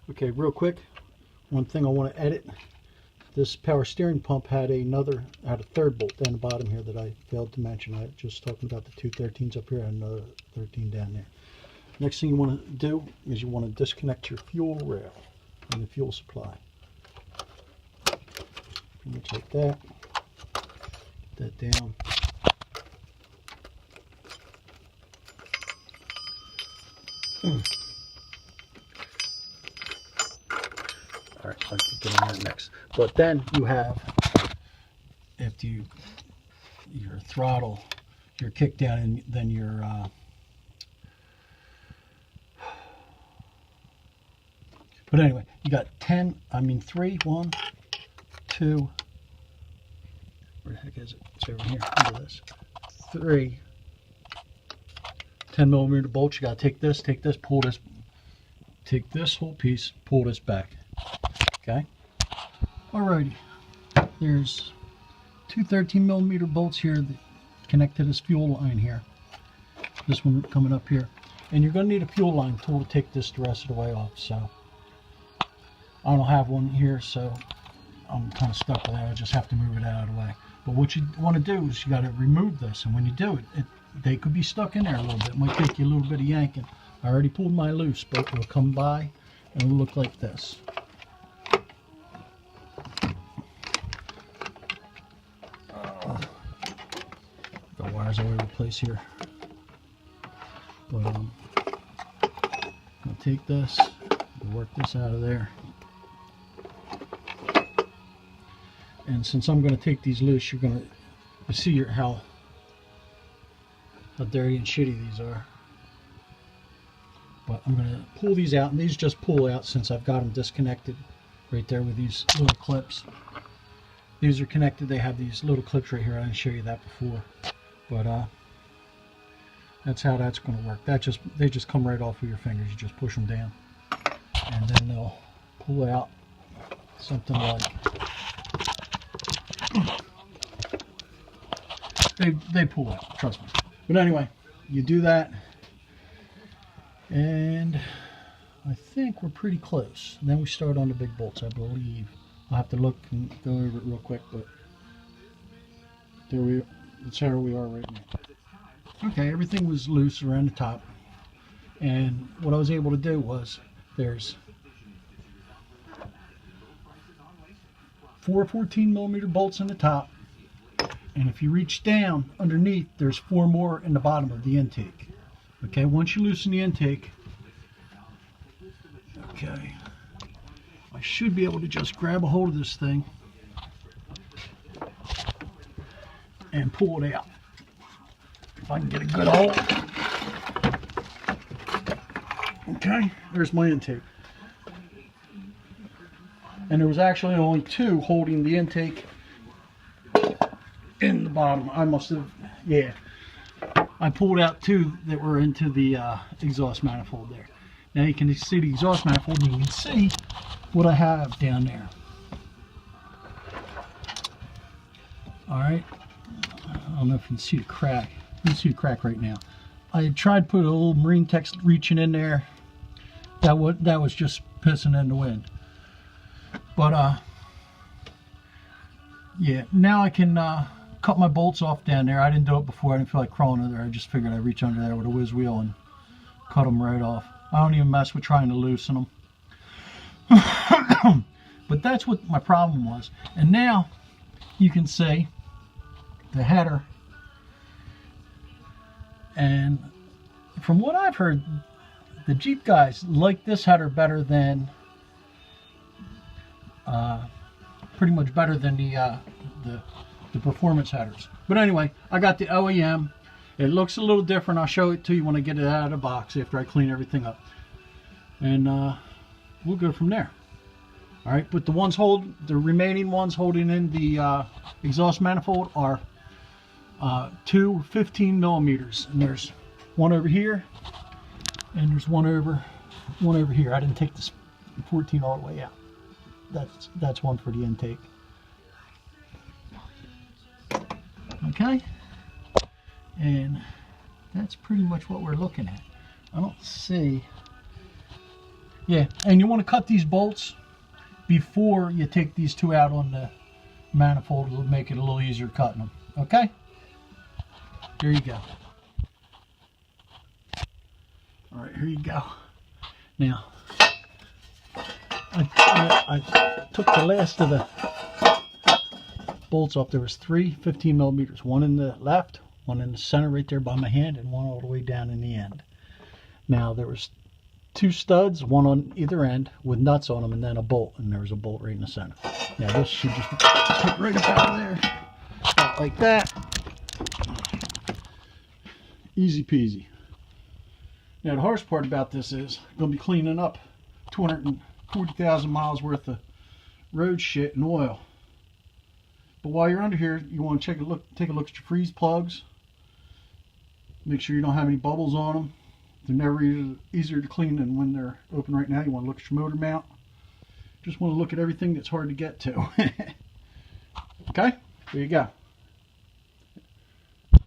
Okay, real quick, one thing I want to edit. This power steering pump had a third bolt down the bottom here that I failed to mention. I was just talking about the two 13s up here and another 13 down there. Next thing you want to do is you want to disconnect your fuel rail and the fuel supply. Pretty much like that. Put that down. Alright, I'll get on that next. But then you have, after your throttle, your kick down, and then your but anyway, you got 3, 1, 2, where the heck is it? It's over here. Look at this. 3 10mm bolts. You got to take this, pull this, take this whole piece, pull this back. Okay. Alrighty. There's two 13mm bolts here that connect to this fuel line here. This one coming up here. And you're going to need a fuel line tool to take this the rest of the way off. So I don't have one here, so I'm kind of stuck with that. I just have to move it out of the way. But what you want to do is you got to remove this, and when you do it, they could be stuck in there a little bit. It might take you a little bit of yanking. I already pulled mine loose, but it'll come by and it'll look like this. Got wires all over the place here. But I'm gonna take this, work this out of there. And since I'm going to take these loose, you're going to see how dirty and shitty these are. But I'm going to pull these out, and these just pull out since I've got them disconnected right there with these little clips. These are connected. They have these little clips right here. I didn't show you that before, but that's how that's going to work. They just come right off with your fingers. You just push them down, and then they'll pull out something like. They pull out, trust me. But anyway, you do that, and I think we're pretty close. And then we start on the big bolts, I believe. I'll have to look and go over it real quick, but that's how we are right now. Okay, everything was loose around the top, and what I was able to do was there's 4 14mm bolts in the top. And if you reach down underneath, there's 4 more in the bottom of the intake. Okay, once you loosen the intake, okay, I should be able to just grab a hold of this thing and pull it out. If I can get a good hold. Okay, there's my intake. And there was actually only 2 holding the intake in the bottom. I must have, yeah. I pulled out 2 that were into the exhaust manifold there. Now you can see the exhaust manifold, and you can see what I have down there. Alright. I don't know if you can see the crack. You can see the crack right now. I tried to put a little marine text reaching in there. That was just pissing in the wind. But yeah, now I can cut my bolts off down there. I didn't do it before. I didn't feel like crawling under there. I just figured I'd reach under there with a whiz wheel and cut them right off. I don't even mess with trying to loosen them. But that's what my problem was. And now you can see the header. And from what I've heard, the Jeep guys like this header better than pretty much better than the performance headers. But anyway, I got the OEM. It looks a little different. I'll show it to you when I get it out of the box after I clean everything up. And we'll go from there. Alright, but the remaining ones holding in the exhaust manifold are 2 15mm. And there's one over here, and there's one over here. I didn't take this 14 all the way out. That's one for the intake. Okay, and that's pretty much what we're looking at. I don't see Yeah, and you want to cut these bolts before you take these two out on the manifold. It'll make it a little easier cutting them. Okay? There you go. All right, here you go. Now, I took the last of the bolts off. There was 3 15 millimeters. One in the left, one in the center right there by my hand, and one all the way down in the end. Now, there was 2 studs, one on either end with nuts on them, and then a bolt, and there was a bolt right in the center. Now, this should just pick right up out of there, out like that. Easy peasy. Now, the hardest part about this is I'm going to be cleaning up 240,000 miles worth of road shit and oil. But while you're under here, you want to take a look at your freeze plugs. Make sure you don't have any bubbles on them. They're never easier to clean than when they're open right now. You want to look at your motor mount. Just want to look at everything that's hard to get to. Okay, there you go.